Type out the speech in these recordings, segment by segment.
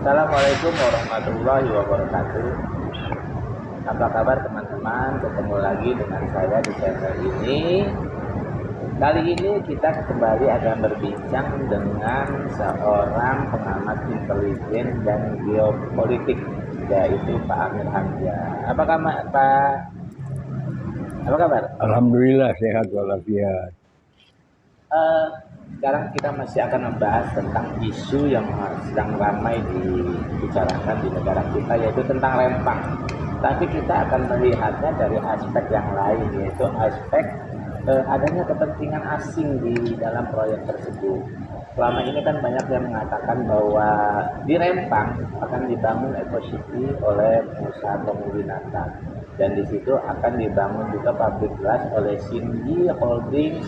Assalamualaikum warahmatullahi wabarakatuh. Apa kabar teman-teman? Ketemu lagi dengan saya di channel ini. Kali ini kita kembali akan berbincang dengan seorang pengamat intelijen dan geopolitik, yaitu Pak Amir Hamzah. Apa kabar, Pak? Apa kabar? Alhamdulillah sehat walafiat. Sekarang kita masih akan membahas tentang isu yang sedang ramai dibicarakan di negara kita, yaitu tentang rempang. Tapi kita akan melihatnya dari aspek yang lain, yaitu aspek adanya kepentingan asing di dalam proyek tersebut. Selama ini kan banyak yang mengatakan bahwa di Rempang akan dibangun Eco City oleh pengusaha pengwilayah, dan di situ akan dibangun juga pabrik gelas oleh Cindy Holdings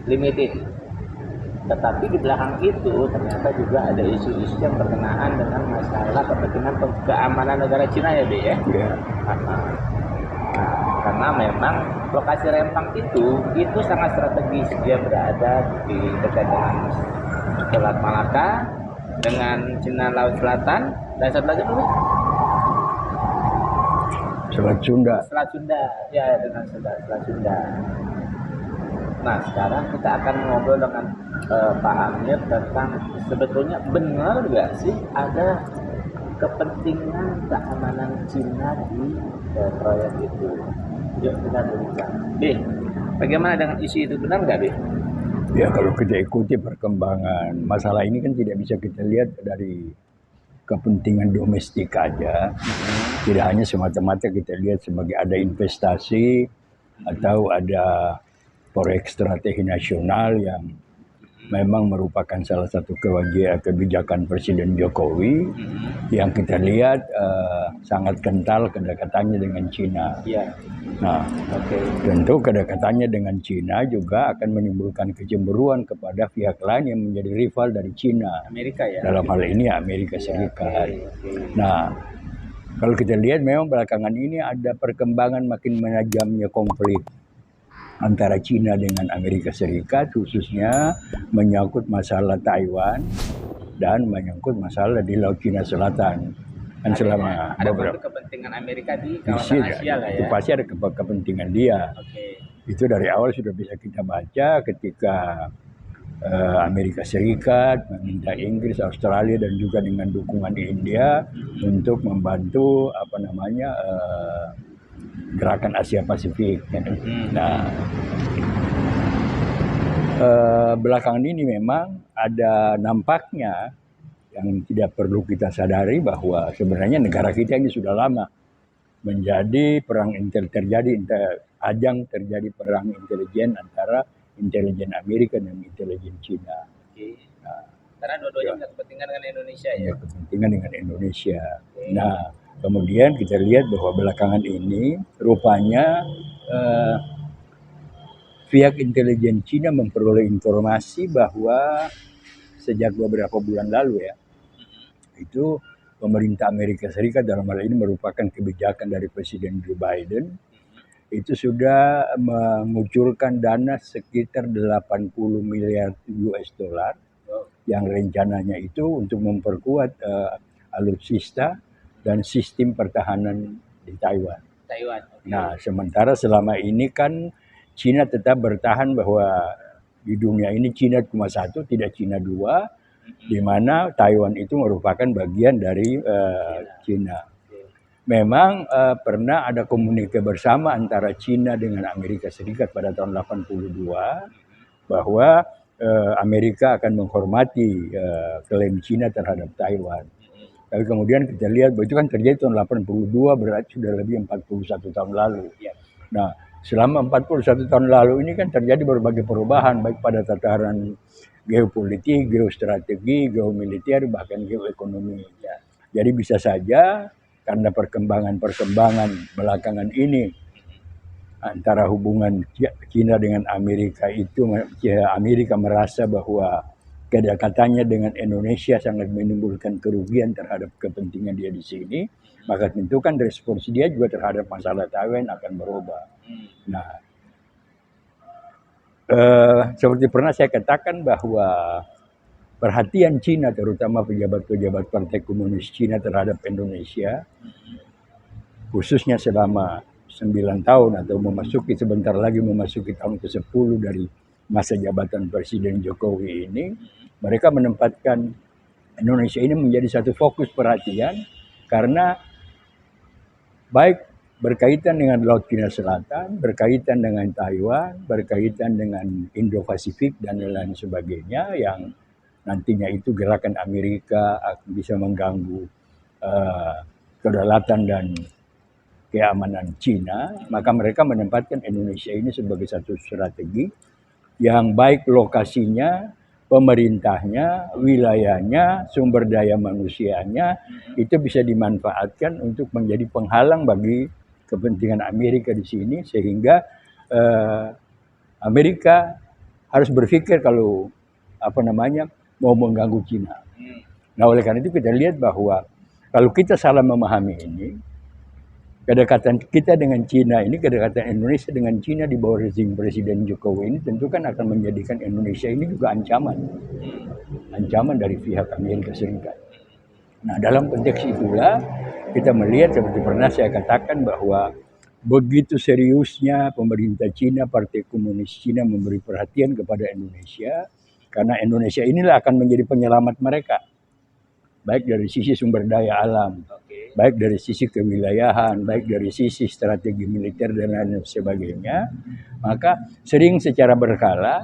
Limited. Tetapi di belakang itu ternyata juga ada isu-isu yang berkenaan dengan masalah kepentingan keamanan negara Cina, ya, Be, ya. Ya. Karena memang lokasi Rempang itu sangat strategis. Dia berada di dekat dengan Selat Malaka, dengan Cina Laut Selatan, dan satu lagi dulu Selat Sunda. Selat Sunda, ya, dengan Selat Sunda. Nah, sekarang kita akan ngobrol dengan Pak Amir tentang sebetulnya benar nggak sih ada kepentingan keamanan Cina di proyek itu. Yuk kita berbincang. Beh, bagaimana dengan isu itu, benar nggak, Beh? Ya, kalau kita ikuti perkembangan masalah ini kan tidak bisa kita lihat dari kepentingan domestik aja. Tidak hanya semata-mata kita lihat sebagai ada investasi atau ada proyek strategi nasional yang memang merupakan salah satu kebijakan Presiden Jokowi yang kita lihat sangat kental kedekatannya dengan Cina. Iya. Nah, tentu kedekatannya dengan Cina juga akan menimbulkan kecemburuan kepada pihak lain yang menjadi rival dari Cina. Amerika, ya. Dalam hal ini Amerika Serikat. Nah, kalau kita lihat memang belakangan ini ada perkembangan makin menajamnya konflik antara Cina dengan Amerika Serikat, khususnya menyangkut masalah Taiwan dan menyangkut masalah di Laut Cina Selatan. Kan selama ada kepentingan Amerika di kawasan Asia lah, ya. Itu pasti ada kepentingan dia. Itu dari awal sudah bisa kita baca ketika Amerika Serikat meminta Inggris, Australia dan juga dengan dukungan India untuk membantu gerakan Asia Pasifik. Nah, belakangan ini memang ada nampaknya yang tidak perlu kita sadari bahwa sebenarnya negara kita ini sudah lama menjadi ajang terjadi perang intelijen antara intelijen Amerika dan intelijen Cina. Nah, karena dua-duanya punya kepentingan dengan Indonesia, ya. Kepentingan dengan Indonesia. Nah, kemudian kita lihat bahwa belakangan ini rupanya pihak intelijen Cina memperoleh informasi bahwa sejak beberapa bulan lalu, ya, itu pemerintah Amerika Serikat dalam hal ini merupakan kebijakan dari Presiden Joe Biden, itu sudah mengucurkan dana sekitar 80 miliar US dollar yang rencananya itu untuk memperkuat alutsista dan sistem pertahanan di Taiwan. Nah, sementara selama ini kan Cina tetap bertahan bahwa di dunia ini Cina cuma satu, tidak Cina dua, di mana Taiwan itu merupakan bagian dari Cina. Memang pernah ada komunikasi bersama antara Cina dengan Amerika Serikat pada tahun 82 bahwa Amerika akan menghormati klaim Cina terhadap Taiwan. Tapi kemudian kita lihat bahwa itu kan terjadi tahun 82, berarti sudah lebih 41 tahun lalu. Nah, selama 41 tahun lalu ini kan terjadi berbagai perubahan baik pada tataran geopolitik, geostrategi, geomiliter, bahkan geoekonomi. Jadi bisa saja karena perkembangan belakangan ini antara hubungan Cina dengan Amerika itu, Amerika merasa bahwa kedekatannya dengan Indonesia sangat menimbulkan kerugian terhadap kepentingan dia di sini, maka tentu kan respons dia juga terhadap masalah Taiwan akan berubah. Nah, seperti pernah saya katakan bahwa perhatian Cina, terutama pejabat-pejabat Partai Komunis Cina terhadap Indonesia, khususnya selama 9 tahun atau sebentar lagi memasuki tahun ke-10 dari masa jabatan Presiden Jokowi ini, mereka menempatkan Indonesia ini menjadi satu fokus perhatian karena baik berkaitan dengan Laut Cina Selatan, berkaitan dengan Taiwan, berkaitan dengan Indo-Pasifik dan lain sebagainya yang nantinya itu gerakan Amerika bisa mengganggu kedaulatan dan keamanan Cina, maka mereka menempatkan Indonesia ini sebagai satu strategi yang baik lokasinya, pemerintahnya, wilayahnya, sumber daya manusianya itu bisa dimanfaatkan untuk menjadi penghalang bagi kepentingan Amerika di sini, sehingga Amerika harus berpikir kalau mau mengganggu Cina. Nah, oleh karena itu kita lihat bahwa kalau kita salah memahami ini, kedekatan kita dengan Cina ini, kedekatan Indonesia dengan Cina di bawah rezim Presiden Jokowi ini tentu kan akan menjadikan Indonesia ini juga ancaman dari pihak Amerika Serikat. Nah, dalam konteks itulah kita melihat seperti pernah saya katakan bahwa begitu seriusnya pemerintah Cina, Partai Komunis Cina memberi perhatian kepada Indonesia, karena Indonesia inilah akan menjadi penyelamat mereka, baik dari sisi sumber daya alam, baik dari sisi kewilayahan, baik dari sisi strategi militer dan lain sebagainya. Maka sering secara berkala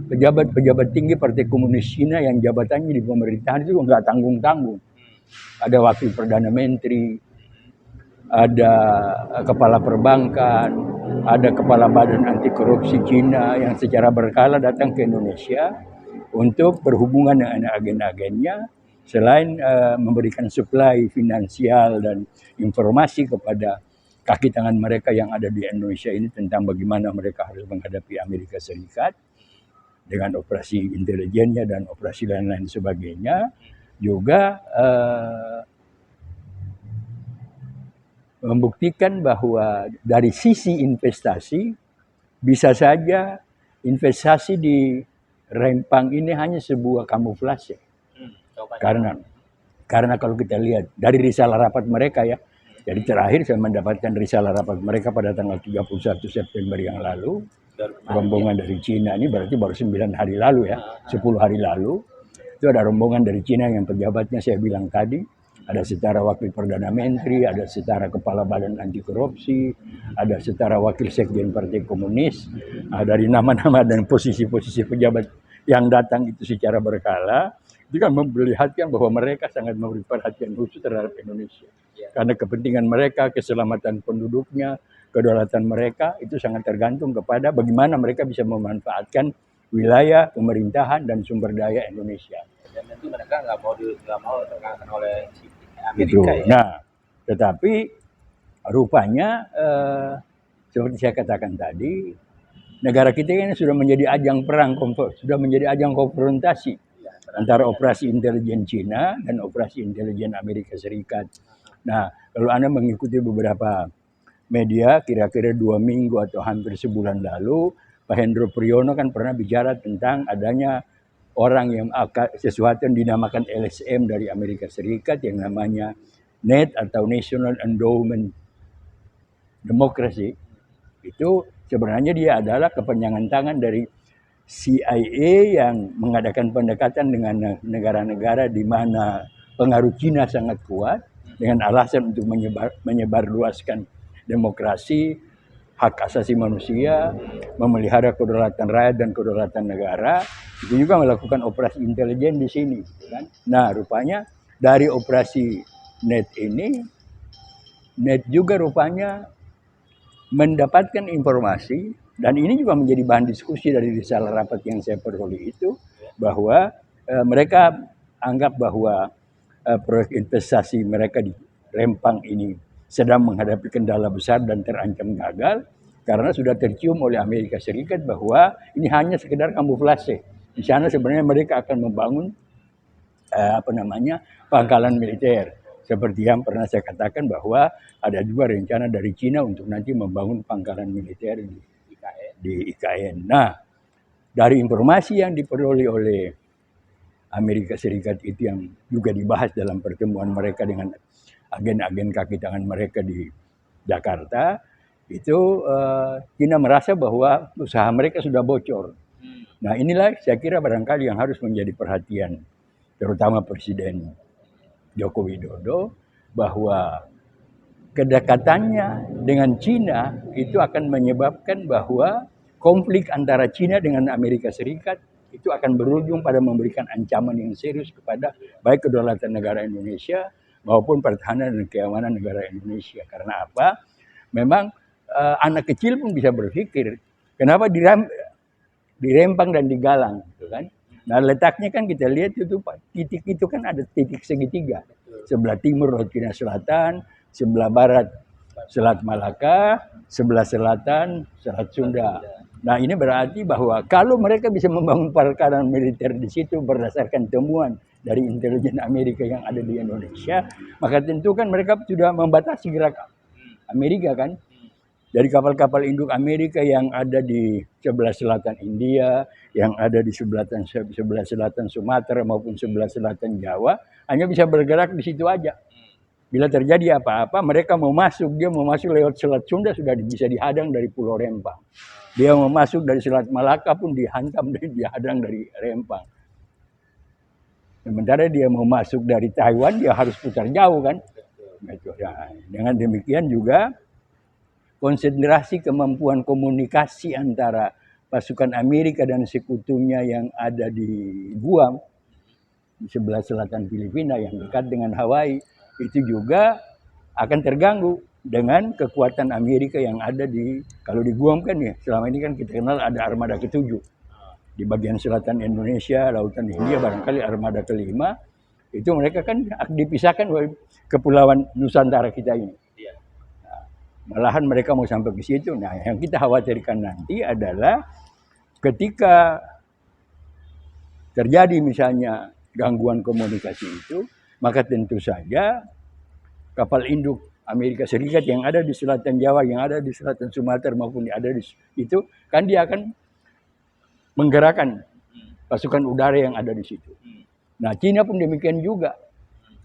pejabat-pejabat tinggi Partai Komunis Cina yang jabatannya di pemerintahan itu nggak tanggung-tanggung. Ada wakil perdana menteri, ada kepala perbankan, ada kepala badan anti korupsi Cina yang secara berkala datang ke Indonesia untuk berhubungan dengan agen-agennya, selain memberikan supply finansial dan informasi kepada kaki tangan mereka yang ada di Indonesia ini tentang bagaimana mereka harus menghadapi Amerika Serikat dengan operasi intelijennya dan operasi lain-lain sebagainya, juga membuktikan bahwa dari sisi investasi bisa saja investasi di Rempang ini hanya sebuah kamuflase. Karena kalau kita lihat dari risalah rapat mereka ya, jadi terakhir saya mendapatkan risalah rapat mereka pada tanggal 31 September yang lalu, rombongan dari Cina ini berarti baru 9 hari lalu ya, 10 hari lalu, itu ada rombongan dari Cina yang pejabatnya saya bilang tadi, ada setara wakil perdana menteri, ada setara kepala badan anti korupsi, ada setara wakil sekjen Partai Komunis, dari nama-nama dan posisi-posisi pejabat yang datang itu secara berkala, itu kan memperlihatkan bahwa mereka sangat memberi perhatian khusus terhadap Indonesia. Karena kepentingan mereka, keselamatan penduduknya, kedaulatan mereka itu sangat tergantung kepada bagaimana mereka bisa memanfaatkan wilayah, pemerintahan, dan sumber daya Indonesia. Dan tentu mereka nggak mau terkalahkan oleh Amerika. Gitu. Ya? Nah, tetapi rupanya seperti saya katakan tadi, negara kita ini sudah menjadi ajang perang, sudah menjadi ajang konfrontasi antara operasi intelijen Cina dan operasi intelijen Amerika Serikat. Nah, kalau Anda mengikuti beberapa media, kira-kira 2 minggu atau hampir sebulan lalu, Pak Hendro Priyono kan pernah bicara tentang adanya orang yang sesuatu yang dinamakan LSM dari Amerika Serikat yang namanya NED atau National Endowment Democracy. Itu sebenarnya dia adalah kepanjangan tangan dari CIA yang mengadakan pendekatan dengan negara-negara di mana pengaruh Cina sangat kuat dengan alasan untuk menyebarluaskan demokrasi, hak asasi manusia, memelihara kedaulatan rakyat dan kedaulatan negara. Itu juga melakukan operasi intelijen di sini. Kan? Nah, rupanya dari operasi NED ini, NED juga rupanya mendapatkan informasi, dan ini juga menjadi bahan diskusi dari risalah rapat yang saya peroleh itu, bahwa mereka anggap bahwa proyek investasi mereka di Rempang ini sedang menghadapi kendala besar dan terancam gagal, karena sudah tercium oleh Amerika Serikat bahwa ini hanya sekedar kamuflase. Di sana sebenarnya mereka akan membangun pangkalan militer. Seperti yang pernah saya katakan bahwa ada juga rencana dari Cina untuk nanti membangun pangkalan militer di IKN. Nah, dari informasi yang diperoleh oleh Amerika Serikat itu yang juga dibahas dalam pertemuan mereka dengan agen-agen kaki tangan mereka di Jakarta, itu China merasa bahwa usaha mereka sudah bocor. Nah inilah saya kira barangkali yang harus menjadi perhatian, terutama Presiden Joko Widodo, bahwa kedekatannya dengan China itu akan menyebabkan bahwa konflik antara China dengan Amerika Serikat itu akan berujung pada memberikan ancaman yang serius kepada baik kedaulatan negara Indonesia maupun pertahanan dan keamanan negara Indonesia. Karena apa? Memang anak kecil pun bisa berpikir, kenapa dirempang dan digalang, gitu kan? Nah letaknya kan kita lihat itu titik itu kan ada titik segitiga. Sebelah timur Laut Cina Selatan, sebelah barat Selat Malaka, sebelah selatan Selat Sunda. Nah ini berarti bahwa kalau mereka bisa membangun pangkalan militer di situ berdasarkan temuan dari intelijen Amerika yang ada di Indonesia, maka tentu kan mereka sudah membatasi gerak Amerika kan. Dari kapal-kapal induk Amerika yang ada di sebelah selatan India, yang ada di sebelah selatan Sumatera maupun sebelah selatan Jawa, hanya bisa bergerak di situ aja. Bila terjadi apa-apa, mereka mau masuk, dia mau masuk lewat Selat Sunda sudah bisa dihadang dari Pulau Rempang. Dia mau masuk dari Selat Malaka pun dihantam dan dihadang dari Rempang. Sementara dia mau masuk dari Taiwan, dia harus putar jauh kan. Nah, dengan demikian juga konsentrasi kemampuan komunikasi antara pasukan Amerika dan sekutunya yang ada di Guam, di sebelah selatan Filipina yang dekat dengan Hawaii, itu juga akan terganggu dengan kekuatan Amerika yang ada kalau di Guam kan ya, selama ini kan kita kenal ada armada ke-7. Di bagian selatan Indonesia, Lautan Hindia barangkali armada ke-5, itu mereka kan dipisahkan oleh Kepulauan Nusantara kita ini. Malahan mereka mau sampai ke situ. Nah, yang kita khawatirkan nanti adalah ketika terjadi misalnya gangguan komunikasi itu, maka tentu saja kapal induk Amerika Serikat yang ada di selatan Jawa, yang ada di selatan Sumatera maupun yang ada di itu, kan dia akan menggerakkan pasukan udara yang ada di situ. Nah, Cina pun demikian juga.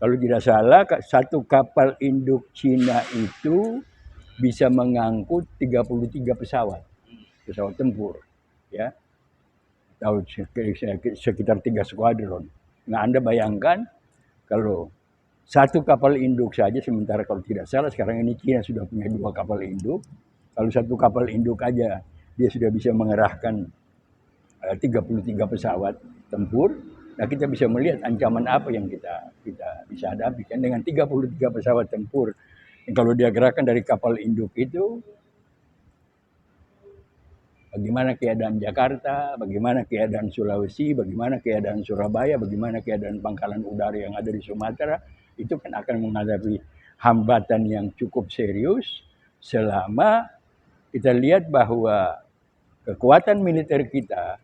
Kalau tidak salah, satu kapal induk Cina itu bisa mengangkut 33 pesawat tempur, ya, atau sekitar 3 skuadron. Nah, Anda bayangkan kalau satu kapal induk saja, sementara kalau tidak salah sekarang ini China sudah punya 2 kapal induk. Kalau satu kapal induk aja dia sudah bisa mengerahkan 33 pesawat tempur. Nah, kita bisa melihat ancaman apa yang kita bisa hadapi kan dengan 33 pesawat tempur. Kalau dia gerakan dari kapal induk itu, bagaimana keadaan Jakarta, bagaimana keadaan Sulawesi, bagaimana keadaan Surabaya, bagaimana keadaan pangkalan udara yang ada di Sumatera, itu kan akan menghadapi hambatan yang cukup serius selama kita lihat bahwa kekuatan militer kita,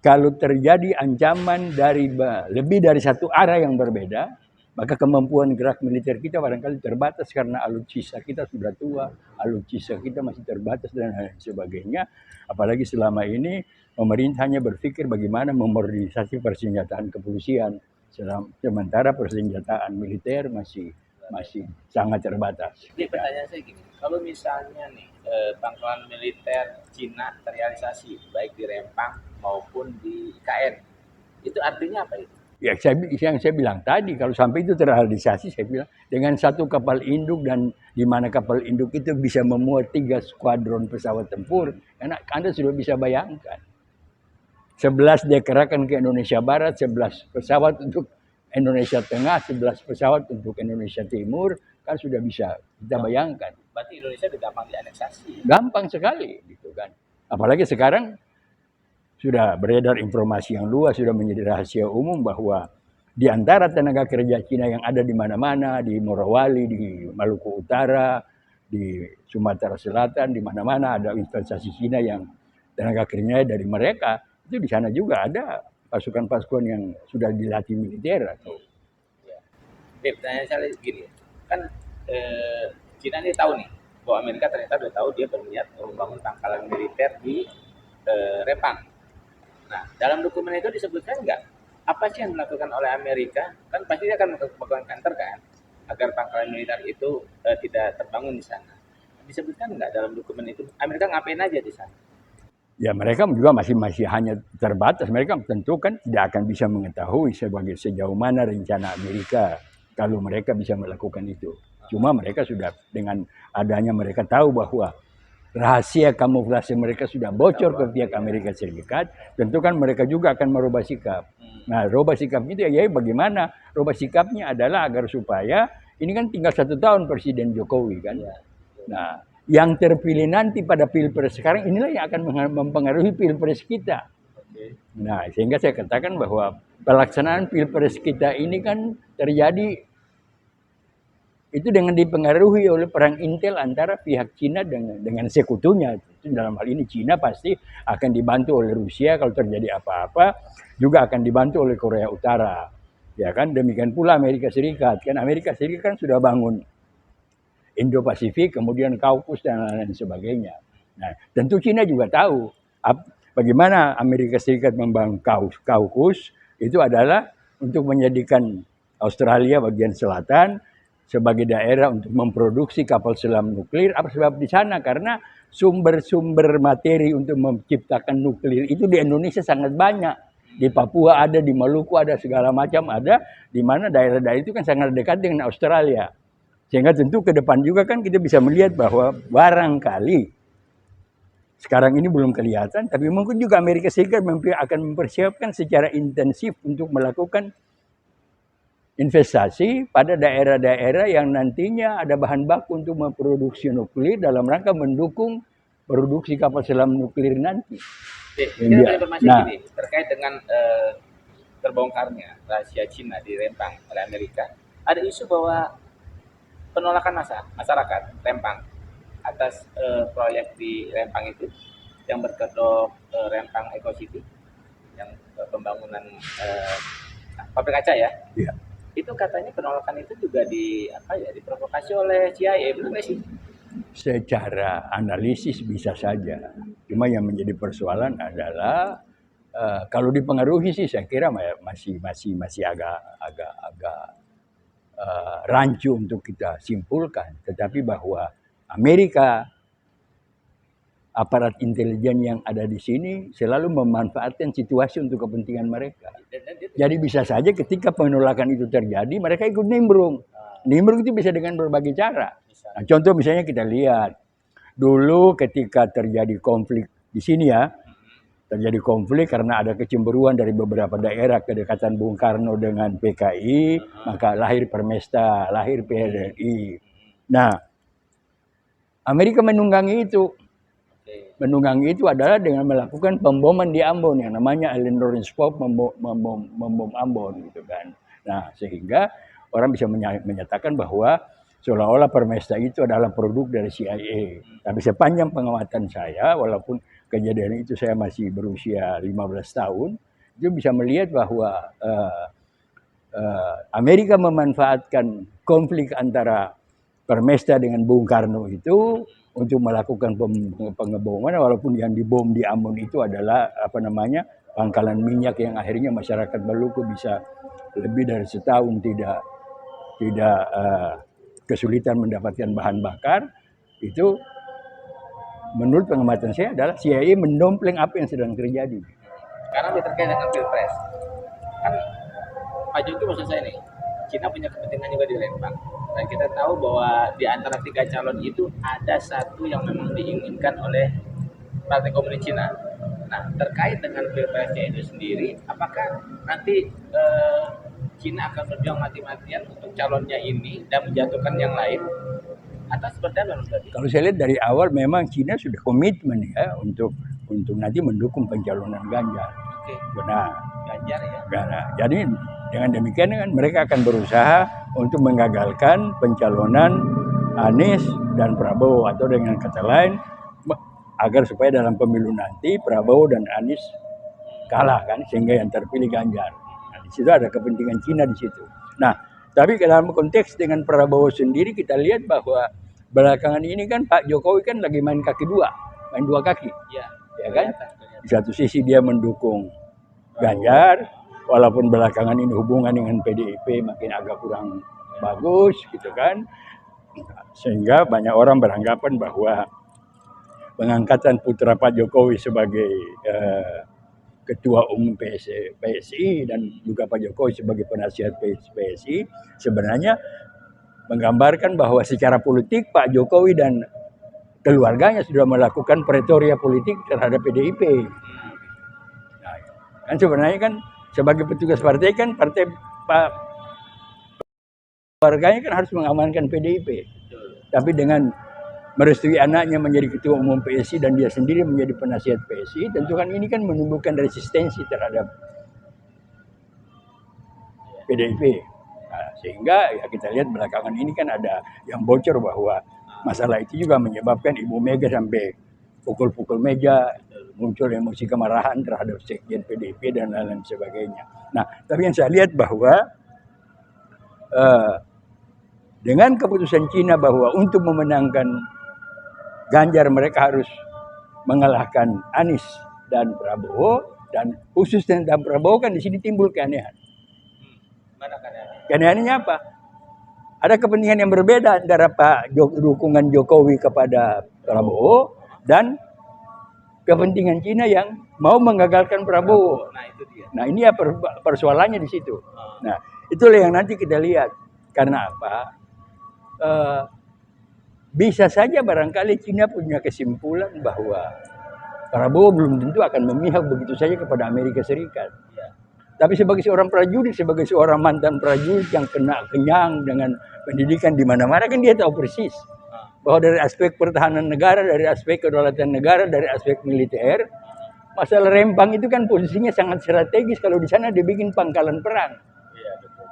kalau terjadi ancaman dari lebih dari satu arah yang berbeda, maka kemampuan gerak militer kita barangkali terbatas karena alutsista kita sudah tua, alutsista kita masih terbatas dan lain sebagainya. Apalagi selama ini pemerintah hanya berpikir bagaimana memodernisasi persenjataan kepolisian, sementara persenjataan militer masih sangat terbatas. Jadi pertanyaan saya gini, kalau misalnya nih pangkalan militer Cina terrealisasi baik di Rempang maupun di IKN, itu artinya apa itu? Ya, yang saya bilang tadi, kalau sampai itu terrealisasi, saya bilang dengan satu kapal induk dan di mana kapal induk itu bisa memuat 3 skuadron pesawat tempur, karena Anda sudah bisa bayangkan. 11 dia kerahkan ke Indonesia Barat, 11 pesawat untuk Indonesia Tengah, 11 pesawat untuk Indonesia Timur, kan sudah bisa kita bayangkan. Berarti Indonesia sudah gampang dianeksasi. Gampang sekali, gitu kan. Apalagi sekarang sudah beredar informasi yang luas, sudah menjadi rahasia umum bahwa di antara tenaga kerja Cina yang ada di mana-mana, di Morowali, di Maluku Utara, di Sumatera Selatan, di mana-mana ada investasi Cina yang tenaga kerjanya dari mereka, itu di sana juga ada pasukan-pasukan yang sudah dilatih militer atau. Ya. Pertanyaan saya gini, kan Cina ini tahu nih bahwa Amerika ternyata sudah tahu dia berniat membangun pangkalan militer di Rempang. Nah, dalam dokumen itu disebutkan nggak apa sih yang dilakukan oleh Amerika? Kan pasti dia akan melakukan counter kan, agar pangkalan militer itu tidak terbangun di sana. Disebutkan nggak dalam dokumen itu Amerika ngapain aja di sana? Ya mereka juga masih hanya terbatas. Mereka tentu kan tidak akan bisa mengetahui sejauh mana rencana Amerika kalau mereka bisa melakukan itu. Cuma mereka sudah dengan adanya mereka tahu bahwa rahasia kamuflase mereka sudah bocor ke pihak Amerika Serikat, tentu kan mereka juga akan merubah sikap. Nah, rubah sikapnya itu ya bagaimana? Rubah sikapnya adalah agar supaya ini kan tinggal 1 tahun Presiden Jokowi kan. Nah, yang terpilih nanti pada pilpres sekarang inilah yang akan mempengaruhi pilpres kita. Nah, sehingga saya katakan bahwa pelaksanaan pilpres kita ini kan terjadi itu dengan dipengaruhi oleh perang intel antara pihak Cina dengan sekutunya. Dalam hal ini Cina pasti akan dibantu oleh Rusia kalau terjadi apa-apa, juga akan dibantu oleh Korea Utara. Ya kan, demikian pula Amerika Serikat. Kan Amerika Serikat kan sudah bangun Indo-Pasifik, kemudian Kaukus dan lain-lain sebagainya. Nah, tentu Cina juga tahu bagaimana Amerika Serikat membangun Kaukus itu adalah untuk menjadikan Australia bagian selatan sebagai daerah untuk memproduksi kapal selam nuklir. Apa sebab di sana? Karena sumber-sumber materi untuk menciptakan nuklir itu di Indonesia sangat banyak. Di Papua ada, di Maluku ada, segala macam ada, di mana daerah-daerah itu kan sangat dekat dengan Australia. Sehingga tentu ke depan juga kan kita bisa melihat bahwa barangkali sekarang ini belum kelihatan, tapi mungkin juga Amerika Serikat akan mempersiapkan secara intensif untuk melakukan investasi pada daerah-daerah yang nantinya ada bahan baku untuk memproduksi nuklir dalam rangka mendukung produksi kapal selam nuklir nanti. Kita informasi gini, terkait dengan terbongkarnya rahasia Cina di Rempang oleh Amerika. Ada isu bahwa penolakan masyarakat Rempang atas proyek di Rempang itu yang berkedok Rempang Eco City, yang pembangunan pabrik kaca ya. Iya. Itu katanya penolakan itu juga diprovokasi oleh CIA, benar nggak sih? Secara analisis bisa saja. Cuma yang menjadi persoalan adalah kalau dipengaruhi sih saya kira masih agak rancu untuk kita simpulkan. Tetapi bahwa Amerika, aparat intelijen yang ada di sini selalu memanfaatkan situasi untuk kepentingan mereka. Jadi bisa saja ketika penolakan itu terjadi, mereka ikut nimbrung. Nimbrung itu bisa dengan berbagai cara. Nah, contoh misalnya kita lihat, dulu ketika terjadi konflik di sini ya, terjadi konflik karena ada kecemburuan dari beberapa daerah kedekatan Bung Karno dengan PKI, maka lahir Permesta, lahir PRRI. Nah, Amerika menunggangi itu. Menunggangi itu adalah dengan melakukan pemboman di Ambon yang namanya Allen Lawrence Pope membom Ambon gitu kan. Nah, sehingga orang bisa menyatakan bahwa seolah-olah Permesta itu adalah produk dari CIA. Tapi sepanjang pengamatan saya, walaupun kejadian itu saya masih berusia 15 tahun, itu bisa melihat bahwa Amerika memanfaatkan konflik antara Permesta dengan Bung Karno itu untuk melakukan pengeboman, walaupun yang dibom di Ambon itu adalah pangkalan minyak yang akhirnya masyarakat Maluku bisa lebih dari setahun tidak kesulitan mendapatkan bahan bakar. Itu menurut pengamatan saya adalah CIA mendompleng apa yang sedang terjadi. Karena terkait dengan pilpres, kan Pak Jokowi maksud saya nih, Cina punya kepentingan juga di Lembang. Dan kita tahu bahwa di antara 3 calon itu ada satu yang memang diinginkan oleh Partai Komunis Cina. Nah, terkait dengan pilpresnya itu sendiri, apakah nanti Cina akan berjuang mati-matian untuk calonnya ini dan menjatuhkan yang lain? Atau seperti apa menurut Anda? Kalau saya lihat dari awal memang Cina sudah komitmen ya untuk nanti mendukung pencalonan Ganjar. Oke. Benar. Ganjar ya. Nah, jadi dengan demikian kan mereka akan berusaha untuk menggagalkan pencalonan Anies dan Prabowo, atau dengan kata lain agar supaya dalam pemilu nanti Prabowo dan Anies kalah kan, sehingga yang terpilih Ganjar. Nah, di situ ada kepentingan Cina di situ. Nah, tapi dalam konteks dengan Prabowo sendiri kita lihat bahwa belakangan ini kan Pak Jokowi kan lagi main main dua kaki. Iya. Ya kan? Di satu sisi dia mendukung Ganjar, walaupun belakangan ini hubungan dengan PDIP makin agak kurang bagus gitu kan, sehingga banyak orang beranggapan bahwa pengangkatan putra Pak Jokowi sebagai Ketua Umum PSI dan juga Pak Jokowi sebagai penasihat PSI sebenarnya menggambarkan bahwa secara politik Pak Jokowi dan keluarganya sudah melakukan pretoria politik terhadap PDIP. Nah, kan sebenarnya kan sebagai petugas partai kan partai Pak keluarganya kan harus mengamankan PDIP. Tapi dengan merestui anaknya menjadi ketua umum PSI dan dia sendiri menjadi penasihat PSI, tentu kan ini kan menimbulkan resistensi terhadap PDIP. Nah, sehingga ya kita lihat belakangan ini kan ada yang bocor bahwa masalah itu juga menyebabkan Ibu Mega sampai pukul-pukul meja, muncul emosi kemarahan terhadap sekjen PDIP dan lain-lain sebagainya. Nah, tapi yang saya lihat bahwa dengan keputusan Cina bahwa untuk memenangkan Ganjar mereka harus mengalahkan Anies dan Prabowo, dan khusus tentang Prabowo kan di sini timbul keanehan. Mana keanehannya? Keanehannya apa? Ada kepentingan yang berbeda antara dukungan Jokowi kepada Prabowo dan kepentingan Cina yang mau menggagalkan Prabowo. Nah, itu dia. Nah, ini ya persoalannya di situ. Nah, itulah yang nanti kita lihat. Karena apa? Bisa saja barangkali Cina punya kesimpulan bahwa Prabowo belum tentu akan memihak begitu saja kepada Amerika Serikat. Ya. Tapi sebagai seorang prajurit, sebagai seorang mantan prajurit yang kena kenyang dengan pendidikan di mana-mana, kan dia tahu persis bahwa dari aspek pertahanan negara, dari aspek kedaulatan negara, dari aspek militer, masalah Rempang itu kan posisinya sangat strategis kalau di sana dibikin pangkalan perang. Iya, betul.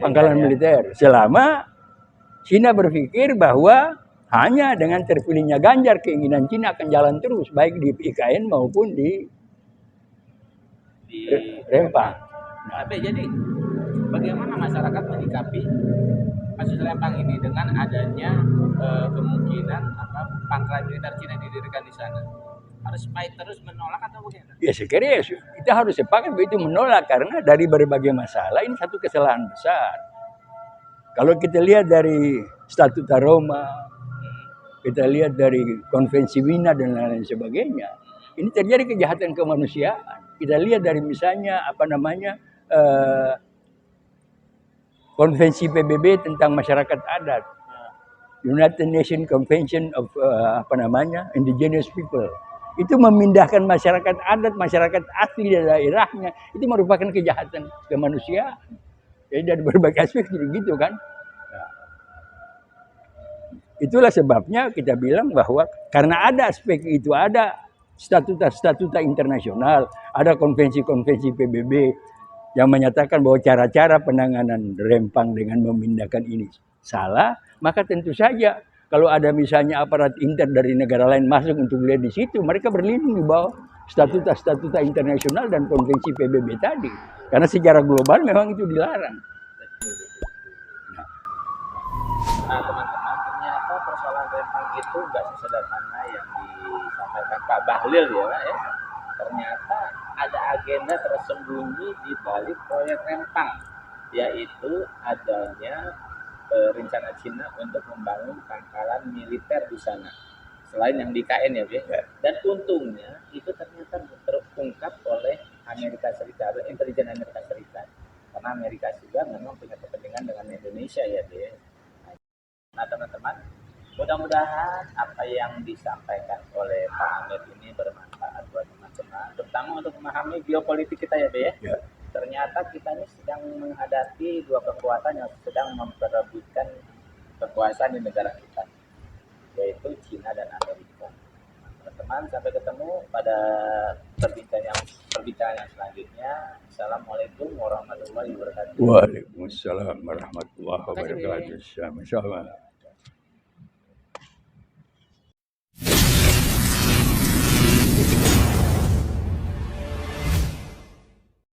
Pangkalan militer. Selama Cina berpikir bahwa hanya dengan terpilihnya Ganjar, keinginan Cina akan jalan terus, baik di IKN maupun di Rempang. Nah, jadi bagaimana masyarakat menyikapi kasus Rempang ini dengan adanya kemungkinan pangkalan militer Cina didirikan di sana? Harus fight terus menolak atau bagaimana? Ya saya kira ya, kita harus sepakat begitu menolak, karena dari berbagai masalah ini satu kesalahan besar. Kalau kita lihat dari Statuta Roma, kita lihat dari Konvensi Wina dan lain-lain sebagainya, ini terjadi kejahatan kemanusiaan. Kita lihat dari misalnya Konvensi PBB tentang masyarakat adat, United Nations Convention of Indigenous People. Itu memindahkan masyarakat adat, masyarakat asli dari daerahnya, itu merupakan kejahatan kemanusiaan. Jadi dari berbagai aspek begitu kan. Nah, itulah sebabnya kita bilang bahwa karena ada aspek itu, ada statuta internasional, ada konvensi-konvensi PBB yang menyatakan bahwa cara-cara penanganan Rempang dengan memindahkan ini salah, maka tentu saja kalau ada misalnya aparat inter dari negara lain masuk untuk lihat di situ, mereka berlindung di bawah statuta internasional dan konvensi PBB tadi. Karena secara global memang itu dilarang. Nah, teman-teman, ternyata persoalan Rempang itu nggak sesederhana yang disampaikan Pak Bahlil ya, Pak ya. Ternyata ada agenda tersembunyi di balik proyek Rempang, yaitu adanya rencana Cina untuk membangun pangkalan militer di sana. Selain yang di KN ya, Pak. Dan untungnya itu ternyata terungkap oleh Amerika Serikat, intelijen Amerika Serikat. Karena Amerika juga memang punya kepentingan dengan Indonesia ya, Pak. Nah, teman-teman, mudah-mudahan apa yang disampaikan oleh Pak Amir ini bermanfaat buat teman-teman, terutama untuk memahami geopolitik kita ya, Be. Ya. Ternyata kita ini sedang menghadapi dua kekuatan yang sedang memperebutkan kekuasaan di negara kita, yaitu Cina dan Amerika. Teman-teman, sampai ketemu pada perbincangan yang selanjutnya. Assalamualaikum warahmatullahi wabarakatuh. Waalaikumsalam warahmatullahi wabarakatuh. Insya Allah.